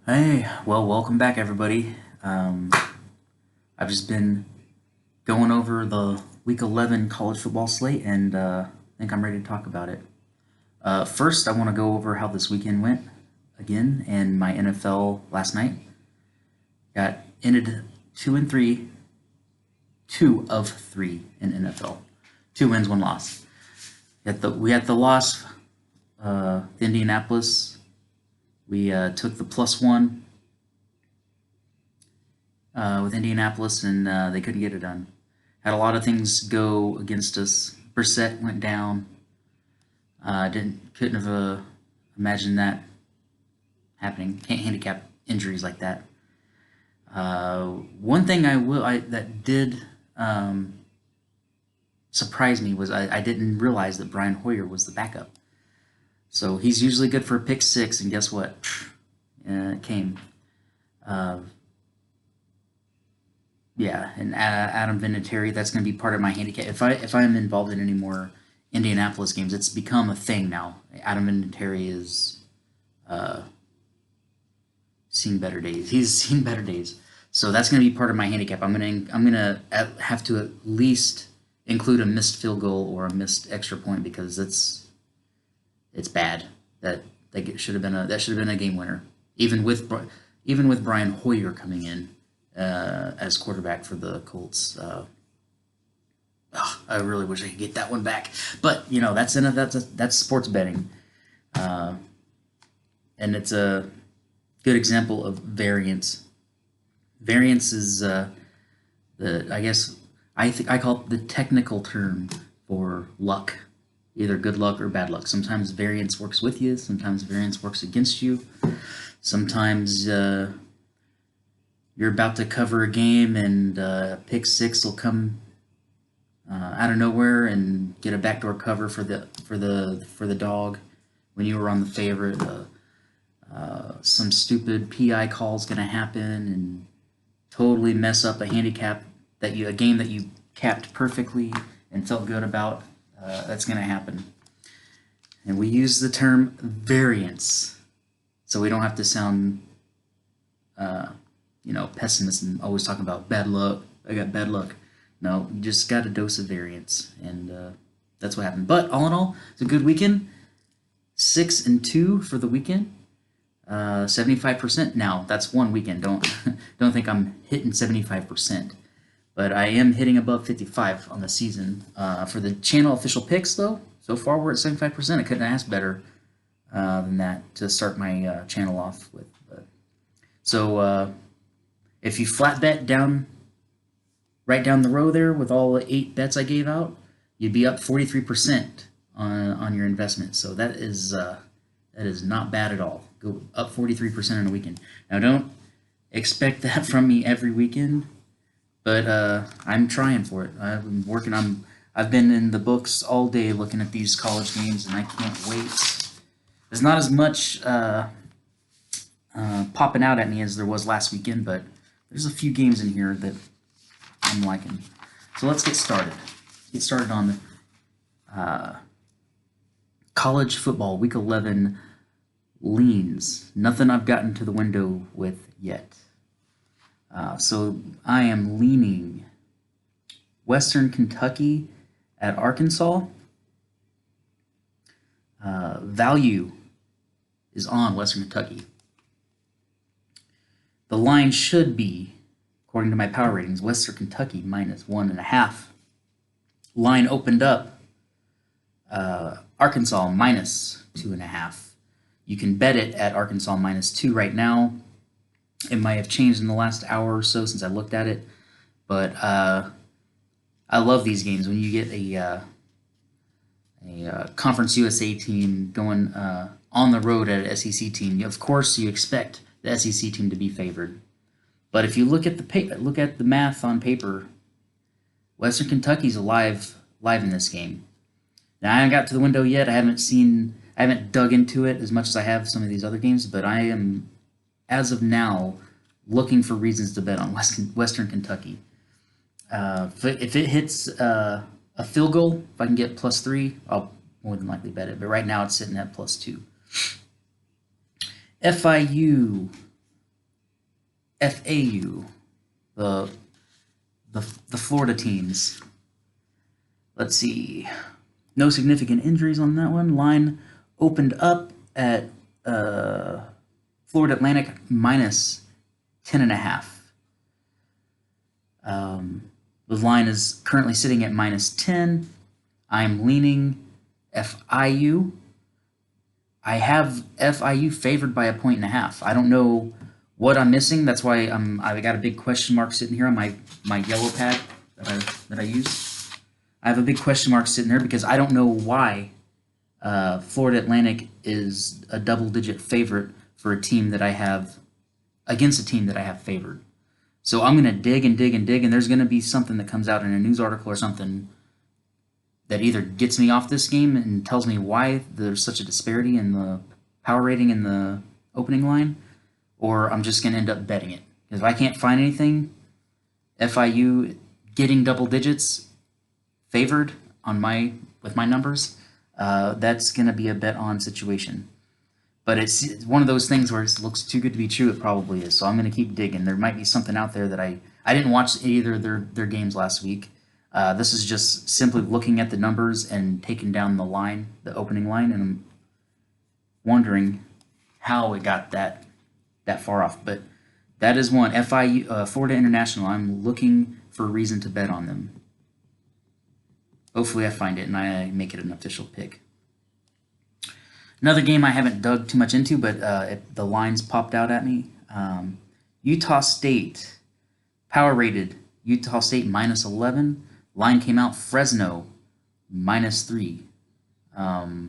Hey, well, welcome back, everybody. I've just been going over the Week 11 college football slate, and I think I'm ready to talk about it. First, I want to go over how this weekend went again, and my NFL last night got ended 2-3, 2 of 3 in NFL, 2 wins, 1 loss. We had the loss, Indianapolis. We took the +1 with Indianapolis, and they couldn't get it done. Had a lot of things go against us. Brissett went down. Couldn't have imagined that happening. Can't handicap injuries like that. One thing that did surprise me was I didn't realize that Brian Hoyer was the backup. So he's usually good for a pick six, and guess what? It came. Uh, yeah, and Adam Vinatieri, that's going to be part of my handicap. If I'm involved in any more Indianapolis games, it's become a thing now. Adam Vinatieri is uh, seen better days. He's seen better days, so that's going to be part of my handicap. I'm gonna have to at least include a missed field goal or a missed extra point because it's bad. That should have been a game winner, even with Brian Hoyer coming in as quarterback for the Colts. I really wish I could get that one back, but that's sports betting, uh, and it's a good example of variance. Variance is the I guess I think I call it the technical term for luck, either good luck or bad luck. Sometimes variance works with you, sometimes variance works against you. Sometimes you're about to cover a game and pick six will come out of nowhere and get a backdoor cover for the dog when you were on the favorite. Some stupid PI call is going to happen and totally mess up a game that you capped perfectly and felt good about. That's going to happen. And we use the term variance so we don't have to sound pessimist and always talking about bad luck. I got bad luck. No, you just got a dose of variance, and that's what happened. But all in all, it's a good weekend. 6-2 for the weekend. 75%. Now that's one weekend. Don't think I'm hitting 75%, but I am hitting above 55 on the season. For the channel official picks, though, so far we're at 75%. I couldn't ask better than that to start my channel off with. So if you flat bet right down the row there with all the 8 bets I gave out, you'd be up 43% on your investment. So that is not bad at all. Go up 43% in a weekend. Now don't expect that from me every weekend, but I'm trying for it. I've been working on. I've been in the books all day looking at these college games, and I can't wait. There's not as much popping out at me as there was last weekend, but there's a few games in here that I'm liking. So let's get started. Get started on college football Week 11 leans. Nothing I've gotten to the window with yet. So I am leaning Western Kentucky at Arkansas. Value is on Western Kentucky. The line should be, according to my power ratings, Western Kentucky -1.5. Line opened up Arkansas -2.5. You can bet it at Arkansas -2 right now. It might have changed in the last hour or so since I looked at it, but I love these games when you get a Conference USA team going on the road at an SEC team. Of course, you expect the SEC team to be favored, but if you look at the math on paper, Western Kentucky's live in this game. Now I haven't got to the window yet. I haven't dug into it as much as I have some of these other games, but I am, as of now, looking for reasons to bet on Western Kentucky. If it hits a field goal, if I can get +3, I'll more than likely bet it. But right now it's sitting at +2. FIU FAU, the the Florida teams. Let's see. No significant injuries on that one. Line opened up at Florida Atlantic minus 10.5. The line is currently sitting at minus 10. I'm leaning FIU. I have FIU favored by 1.5. I don't know what I'm missing. That's why I got a big question mark sitting here on my yellow pad that I use. I have a big question mark sitting there because I don't know why Florida Atlantic is a double-digit favorite for a team that I have against a team that I have favored. So I'm gonna dig and dig and dig, and there's gonna be something that comes out in a news article or something that either gets me off this game and tells me why there's such a disparity in the power rating in the opening line, or I'm just going to end up betting it. Because if I can't find anything, FIU getting double digits favored on with my numbers, that's going to be a bet on situation. But it's one of those things where it looks too good to be true. It probably is. So I'm going to keep digging. There might be something out there that I didn't watch either of their games last week. This is just simply looking at the numbers and taking down the line, the opening line, and I'm wondering how it got that far off. But that is one. FIU, Florida International, I'm looking for a reason to bet on them. Hopefully I find it and I make it an official pick. Another game I haven't dug too much into, but the lines popped out at me. Utah State, power rated, Utah State minus 11. Line came out, Fresno, minus 3. That's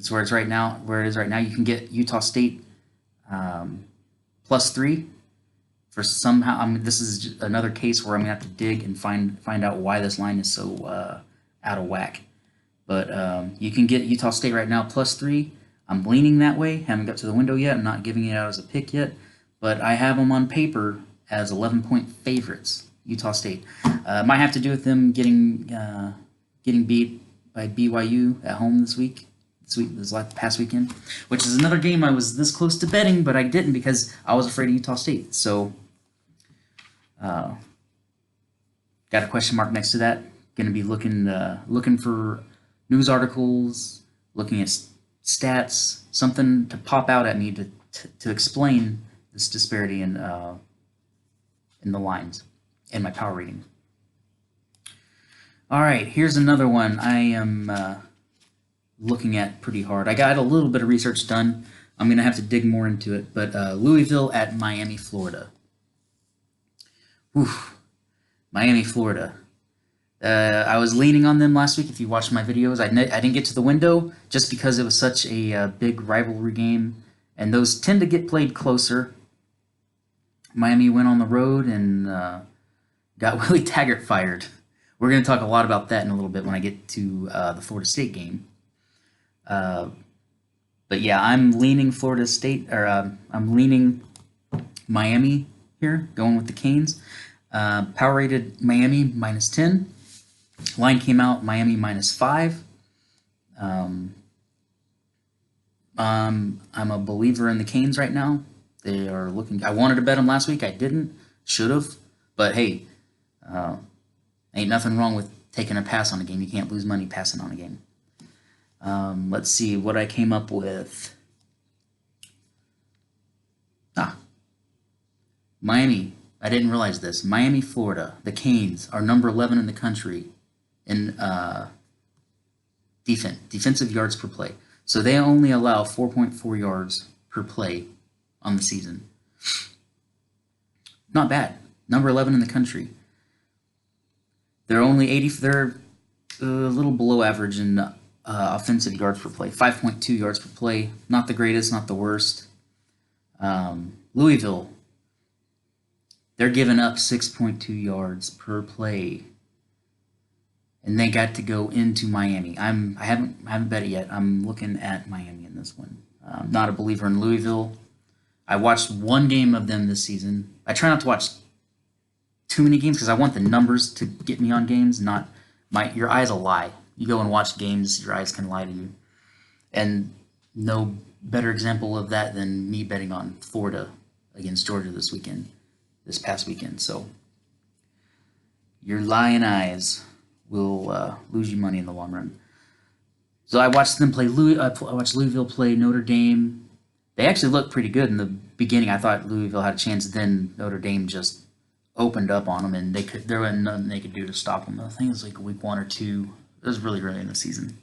where it's right now. Where it is right now, you can get Utah State plus 3 for somehow. This is another case where I'm gonna have to dig and find out why this line is so out of whack. But you can get Utah State right now plus 3. I'm leaning that way. Haven't got to the window yet. I'm not giving it out as a pick yet, but I have them on paper as 11-point favorites. Utah State. Might have to do with them getting beat by BYU at home this past weekend, which is another game I was this close to betting, but I didn't because I was afraid of Utah State. So, got a question mark next to that. Going to be looking for news articles, looking at stats, something to pop out at me to explain this disparity in the lines and my power rating. All right, here's another one I am looking at pretty hard. I got a little bit of research done. I'm going to have to dig more into it, but Louisville at Miami, Florida. Oof, Miami, Florida. I was leaning on them last week. If you watched my videos, I didn't get to the window just because it was such a big rivalry game, and those tend to get played closer. Miami went on the road and got Willie Taggart fired. We're going to talk a lot about that in a little bit when I get to the Florida State game. But yeah, I'm leaning Florida State, or I'm leaning Miami here, going with the Canes. Power rated Miami minus 10. Line came out Miami minus 5. I'm a believer in the Canes right now. They are looking. I wanted to bet them last week. I didn't. Should have. But hey, ain't nothing wrong with taking a pass on a game. You can't lose money passing on a game. Let's see what I came up with. Miami. I didn't realize this. Miami, Florida. The Canes are number 11 in the country in defensive yards per play. So they only allow 4.4 yards per play on the season. Not bad. Number 11 in the country. They're only 80. They're a little below average in offensive yards per play. 5.2 yards per play. Not the greatest, not the worst. Louisville. They're giving up 6.2 yards per play, and they got to go into Miami. I haven't bet it yet. I'm looking at Miami in this one. I'm not a believer in Louisville. I watched one game of them this season. I try not to watch too many games because I want the numbers to get me on games. Your eyes will lie. You go and watch games, your eyes can lie to you. And no better example of that than me betting on Florida against Georgia this past weekend. So your Lion eyes will lose you money in the long run. So I watched them play. I watched Louisville play Notre Dame. They actually looked pretty good in the beginning. I thought Louisville had a chance. Then Notre Dame just opened up on them, and there wasn't nothing they could do to stop them. I think it was like week 1 or 2. It was really early in the season.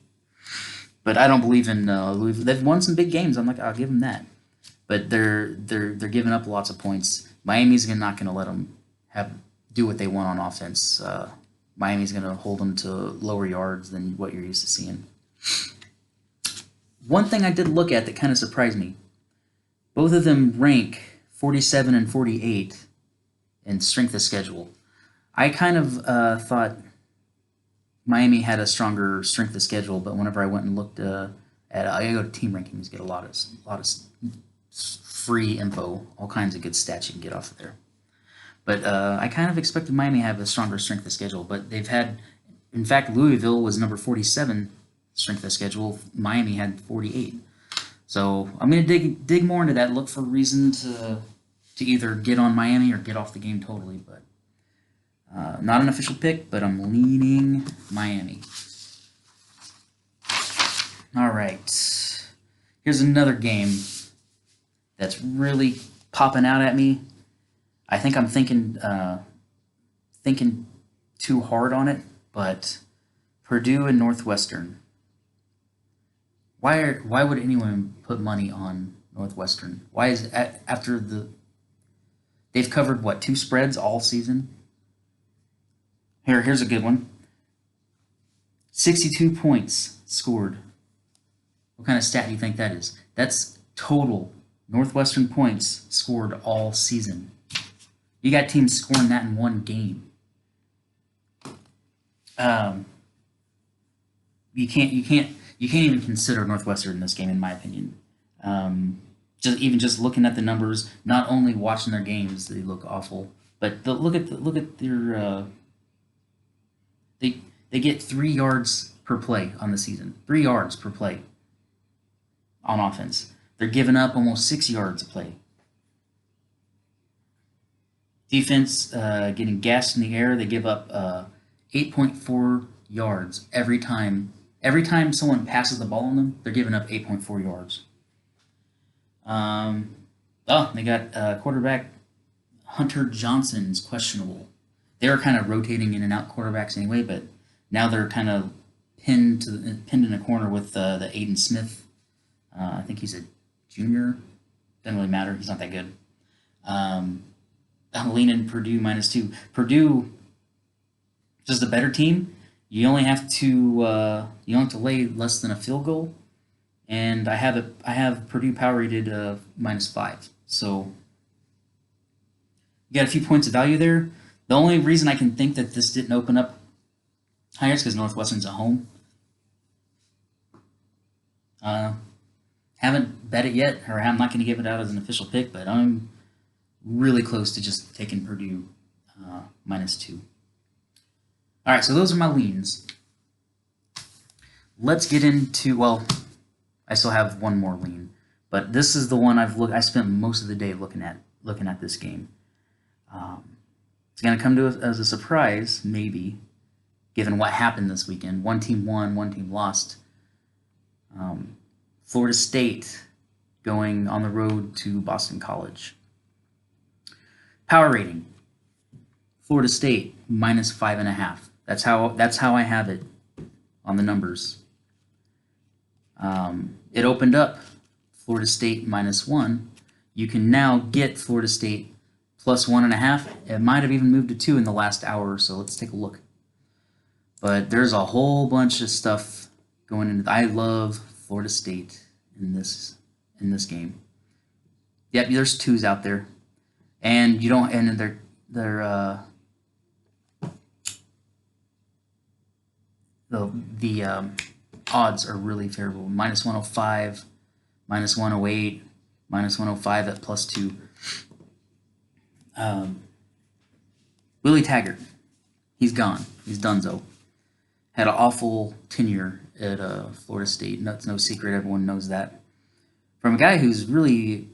But I don't believe in Louisville. They've won some big games. I'm like, I'll give them that. But they're giving up lots of points. Miami's not going to let them do what they want on offense. Miami's going to hold them to lower yards than what you're used to seeing. One thing I did look at that kind of surprised me. Both of them rank 47 and 48 in strength of schedule. I kind of thought Miami had a stronger strength of schedule, but whenever I went and looked I go to team rankings, get a lot of free info, all kinds of good stats you can get off of there. But I kind of expected Miami to have a stronger strength of schedule, but they've had, in fact, Louisville was number 47 strength of schedule. Miami had 48. So I'm going to dig more into that, look for a reason to either get on Miami or get off the game totally. But not an official pick, but I'm leaning Miami. All right. Here's another game that's really popping out at me. I think I'm thinking too hard on it, but Purdue and Northwestern. Why would anyone put money on Northwestern? Why is after they've covered what, 2 spreads all season? Here's a good one. 62 points scored. What kind of stat do you think that is? That's total Northwestern points scored all season. You got teams scoring that in one game. You can't even consider Northwestern in this game, in my opinion. Just looking at the numbers, not only watching their games, they look awful. But look at their they get 3 yards per play on the season. 3 yards per play on offense. They're giving up almost 6 yards a play. Defense getting gassed in the air. They give up 8.4 yards every time. Every time someone passes the ball on them, they're giving up 8.4 yards. They got quarterback Hunter Johnson's questionable. They were kind of rotating in and out quarterbacks anyway, but now they're kind of pinned in a corner with the Aiden Smith. I think he's a junior. Doesn't really matter. He's not that good. I'm leaning Purdue -2. Purdue, just a better team. You only have to lay less than a field goal, and I have Purdue power rated -5. So you got a few points of value there. The only reason I can think that this didn't open up higher is because Northwestern's at home. Haven't bet it yet, or I'm not going to give it out as an official pick, but I'm really close to just taking Purdue -2. All right, so those are my leans. Let's get into, well, I still have one more lean, but this is the one I spent most of the day looking at this game. It's going to come to us as a surprise, maybe, given what happened this weekend. One team won, one team lost. Florida State going on the road to Boston College. Power rating. Florida State -5.5. That's how I have it on the numbers. It opened up Florida State -1. You can now get Florida State +1.5. It might have even moved to 2 in the last hour or so. Let's take a look. But there's a whole bunch of stuff going into. I love Florida State in this game. Yep, there's 2s out there, and you don't. And they're the odds are really favorable. -105, -108, -105 at +2. Willie Taggart, he's gone. He's donezo. Had an awful tenure at Florida State. That's no secret. Everyone knows that. From a guy who's really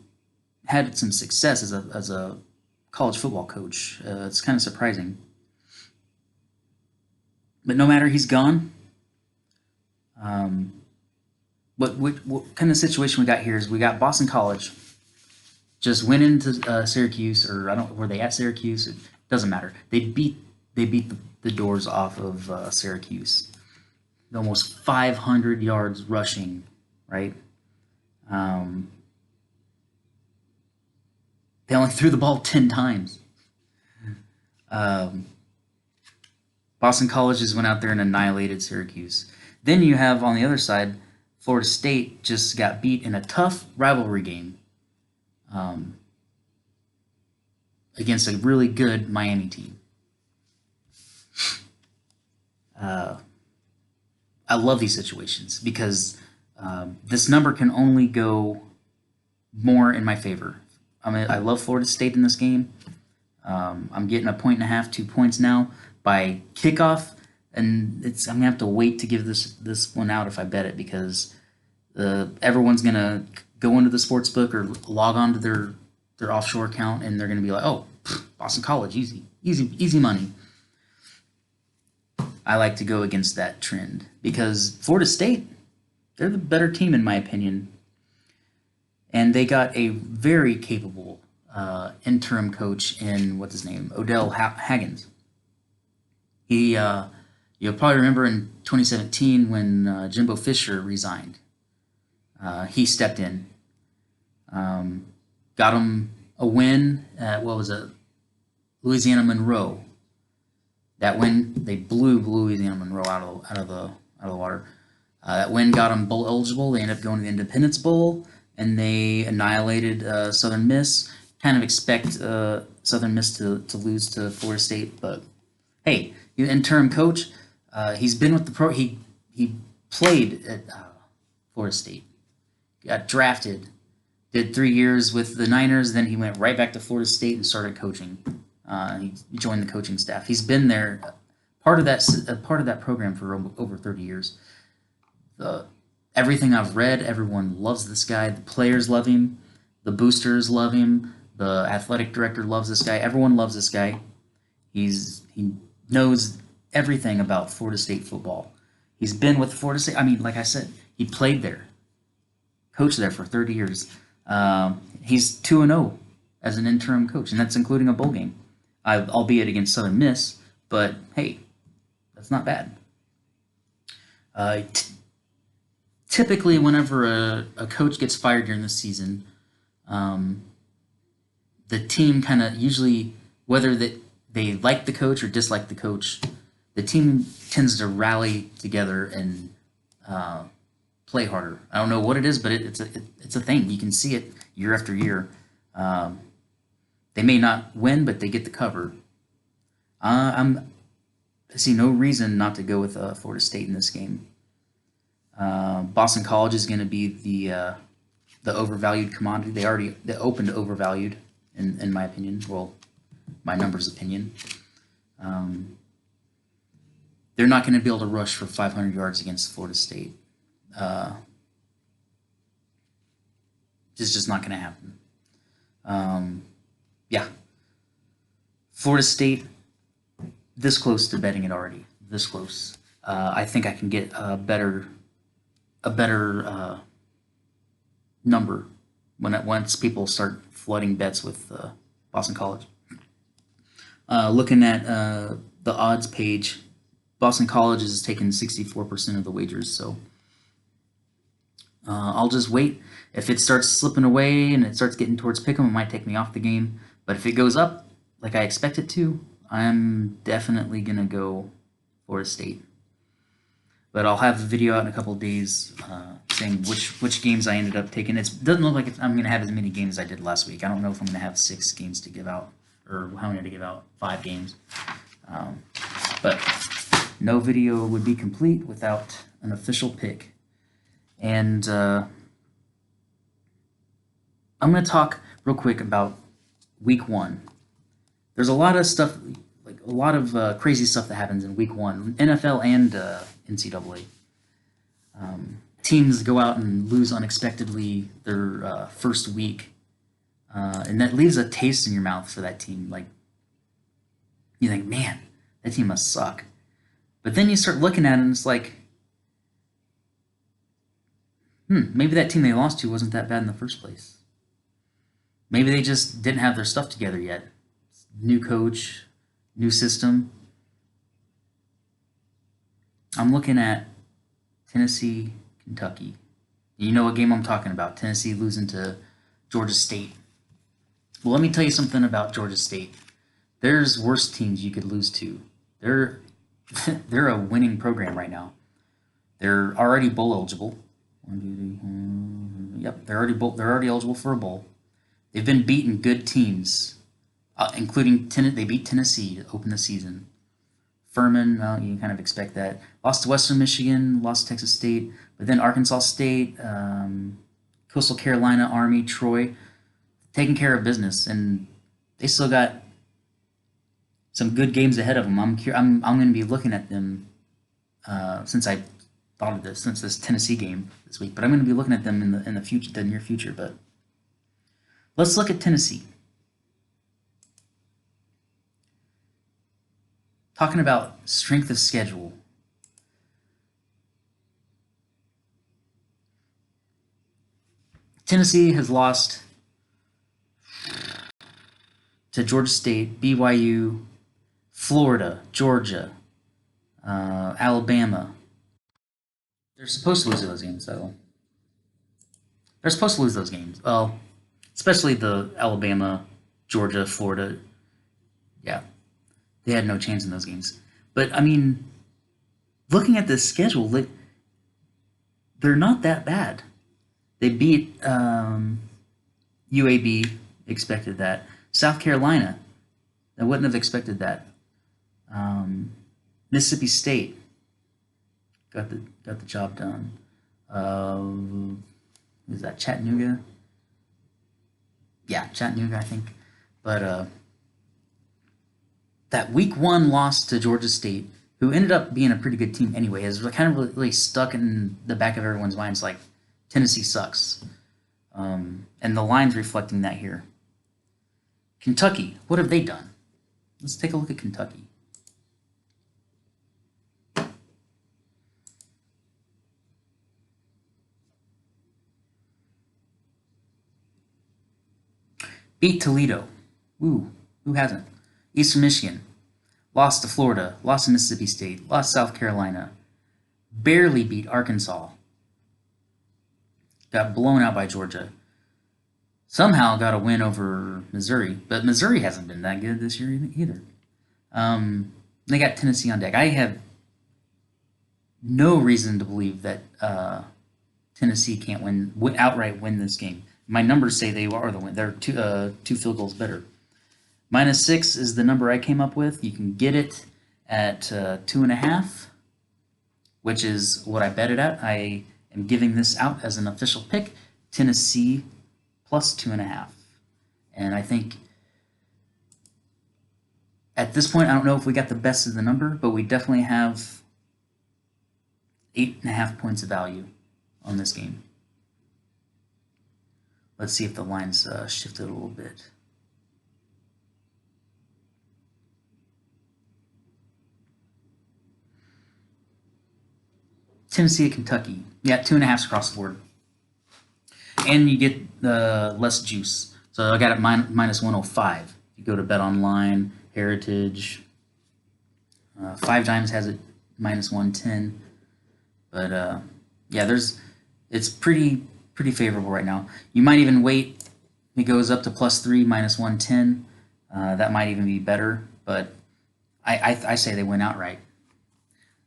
had some success as a college football coach. It's kind of surprising. But no matter, he's gone. What kind of situation we got here is we got Boston College just went into Syracuse, or I don't, were they at Syracuse? It doesn't matter. They beat the doors off of Syracuse. Almost 500 yards rushing, right? They only threw the ball 10 times. Boston College just went out there and annihilated Syracuse. Then you have on the other side, Florida State just got beat in a tough rivalry game against a really good Miami team. I love these situations because this number can only go more in my favor. I mean, I love Florida State in this game. I'm getting 1.5, 2 points now by kickoff, and I'm gonna have to wait to give this one out if I bet it, because everyone's gonna go into the sports book or log on to their offshore account, and they're gonna be like, "Oh, Boston College, easy money." I like to go against that trend because Florida State, they're the better team in my opinion, and they got a very capable interim coach in what's his name, Odell Haggins. You'll probably remember in 2017 when Jimbo Fisher resigned. He stepped in, got him a win at Louisiana Monroe. That win, they blew Louisiana Monroe out of the water. That win got them bowl eligible. They ended up going to the Independence Bowl, and they annihilated Southern Miss. Kind of expect Southern Miss to lose to Florida State, but hey, the interim coach, he's been with the pro. He played at Florida State, got drafted, did 3 years with the Niners. Then he went right back to Florida State and started coaching. He joined the coaching staff. He's been there, part of that program for over 30 years. Everything I've read, everyone loves this guy. The players love him. The boosters love him. The athletic director loves this guy. Everyone loves this guy. He knows everything about Florida State football. He's been with Florida State. I mean, like I said, he played there, coached there for 30 years. He's 2-0 as an interim coach, and that's including a bowl game, albeit against Southern Miss. But hey, that's not bad. Typically, whenever a coach gets fired during the season, the team kind of usually, whether they like the coach or dislike the coach, the team tends to rally together and play harder. I don't know what it is, but it's a thing. You can see it year after year. They may not win, but they get the cover. I see no reason not to go with Florida State in this game. Boston College is going to be the overvalued commodity. They opened overvalued, in my opinion. Well, my numbers opinion. They're not going to be able to rush for 500 yards against Florida State. It's just not going to happen. Yeah. Florida State, this close to betting it already. This close. I think I can get a better number once people start flooding bets with Boston College. Looking at the odds page, Boston College has taken 64% of the wagers, so I'll just wait. If it starts slipping away and it starts getting towards pick'em, it might take me off the game. But if it goes up like I expect it to, I'm definitely gonna go Florida State. But I'll have a video out in a couple of days saying which games I ended up taking. It doesn't look like I'm going to have as many games as I did last week. I don't know if I'm going to have 6 games to give out, or how many to give out, 5 games. But no video would be complete without an official pick. And I'm going to talk real quick about week 1. There's a lot of stuff, like a lot of crazy stuff that happens in week 1, NFL and NCAA. Teams go out and lose unexpectedly their first week. and that leaves a taste in your mouth for that team. Like, you think, man, that team must suck. But then you start looking at it and it's like, maybe that team they lost to wasn't that bad in the first place. Maybe they just didn't have their stuff together yet. New coach, new system. I'm looking at Tennessee, Kentucky. You know what game I'm talking about. Tennessee losing to Georgia State. Well, let me tell you something about Georgia State. There's worse teams you could lose to. They're they're a winning program right now. They're already bowl eligible. Yep, they're already eligible for a bowl. They've been beating good teams, including they beat Tennessee to open the season. Furman, well, you kind of expect that. Lost to Western Michigan, lost to Texas State, but then Arkansas State, Coastal Carolina, Army, Troy, taking care of business, and they still got some good games ahead of them. I'm going to be looking at them since I thought of this, since this Tennessee game this week. But I'm going to be looking at them in the future, the near future. But let's look at Tennessee. Talking about strength of schedule. Tennessee has lost to Georgia State, BYU, Florida, Georgia, Alabama. They're supposed to lose those games, though. They're supposed to lose those games. Well, especially the Alabama, Georgia, Florida. Yeah, they had no chance in those games. But, I mean, looking at this schedule, they're not that bad. They beat UAB, expected that. South Carolina, I wouldn't have expected that. Mississippi State got the job done. Is that Chattanooga? Yeah, Chattanooga, I think. But that week 1 loss to Georgia State, who ended up being a pretty good team anyway, is kind of really stuck in the back of everyone's minds. Like, Tennessee sucks, and the line's reflecting that here. Kentucky, what have they done? Let's take a look at Kentucky. Beat Toledo. Ooh, who hasn't? Eastern Michigan. Lost to Florida. Lost to Mississippi State. Lost to South Carolina. Barely beat Arkansas. Got blown out by Georgia. Somehow got a win over Missouri, but Missouri hasn't been that good this year either. They got Tennessee on deck. I have no reason to believe that Tennessee can't outright win this game. My numbers say they are the win. They're two field goals better. -6 is the number I came up with. You can get it at 2.5, which is what I bet it at. I am giving this out as an official pick. Tennessee plus 2.5. And I think at this point, I don't know if we got the best of the number, but we definitely have 8.5 points of value on this game. Let's see if the line's shifted a little bit. Tennessee, Kentucky. Yeah, 2.5 across the board. And you get less juice. So I got it -105. You go to Bet Online, Heritage. 5 Dimes has it -110. But yeah, it's pretty favorable right now. You might even wait. It goes up to +3, -110. That might even be better. But I say they win outright.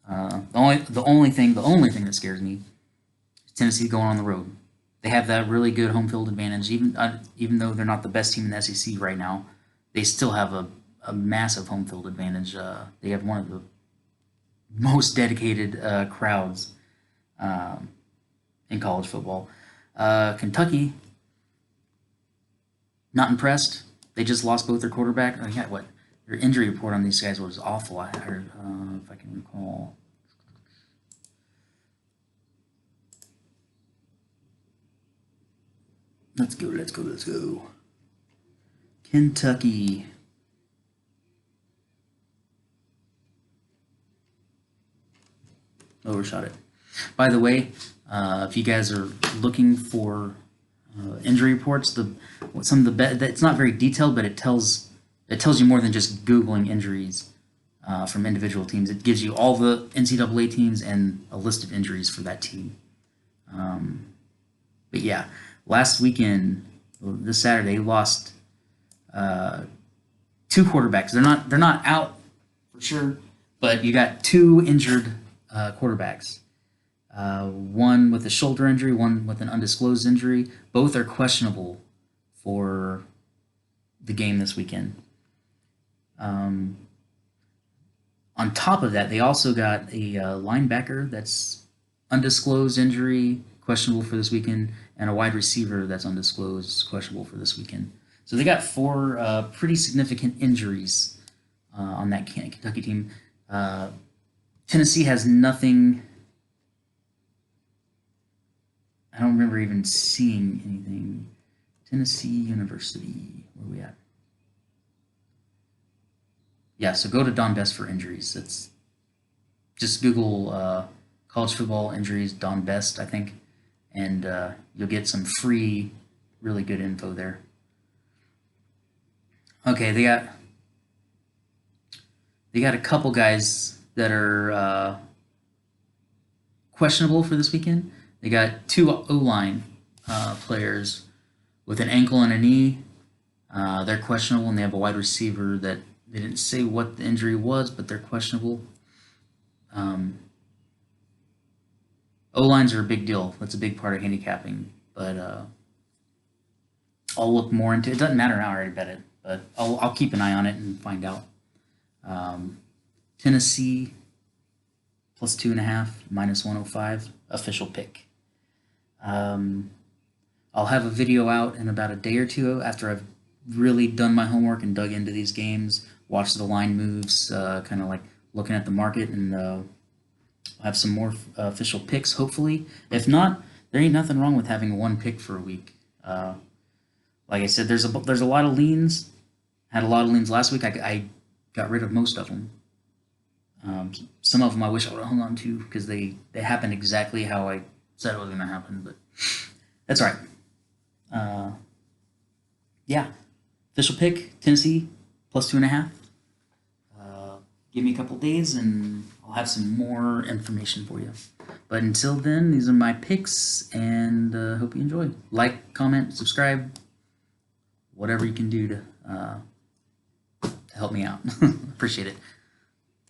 The only thing that scares me is Tennessee going on the road. They have that really good home field advantage. Even though they're not the best team in the SEC right now, they still have a massive home field advantage. They have one of the most dedicated crowds in college football. Kentucky, not impressed. They just lost both their quarterback. Oh, yeah, what? Their injury report on these guys was awful. I heard, if I can recall. Let's go. Kentucky. Overshot it. By the way, if you guys are looking for injury reports, some of the it's not very detailed, but it tells you more than just Googling injuries from individual teams. It gives you all the NCAA teams and a list of injuries for that team. But yeah, last weekend, this Saturday, lost 2 quarterbacks. They're not out for sure, but you got 2 injured quarterbacks. One with a shoulder injury, one with an undisclosed injury. Both are questionable for the game this weekend. On top of that, they also got a linebacker that's undisclosed injury, questionable for this weekend, and a wide receiver that's undisclosed, questionable for this weekend. So they got 4 pretty significant injuries on that Kentucky team. Tennessee has nothing. I don't remember even seeing anything. Tennessee University, where are we at? Yeah, so go to Don Best for injuries. It's just Google college football injuries, Don Best, I think, and you'll get some free, really good info there. Okay, they got a couple guys that are questionable for this weekend. They got 2 O-line players with an ankle and a knee. They're questionable, and they have a wide receiver that they didn't say what the injury was, but they're questionable. O-lines are a big deal. That's a big part of handicapping, but I'll look more into it. It doesn't matter now, I already bet it, but I'll keep an eye on it and find out. Tennessee plus 2.5, minus 105, official pick. I'll have a video out in about a day or 2 after I've really done my homework and dug into these games, watched the line moves, kind of like looking at the market, and I'll have some more official picks, hopefully. If not, there ain't nothing wrong with having 1 pick for a week. Like I said, there's a lot of leans. Had a lot of leans last week. I got rid of most of them. Some of them I wish I would have hung on to because they happened exactly how I said it was going to happen, but that's all right. Yeah, official pick, Tennessee, plus 2.5. Give me a couple days and I'll have some more information for you. But until then, these are my picks, and hope you enjoy. Like, comment, subscribe, whatever you can do to help me out. Appreciate it.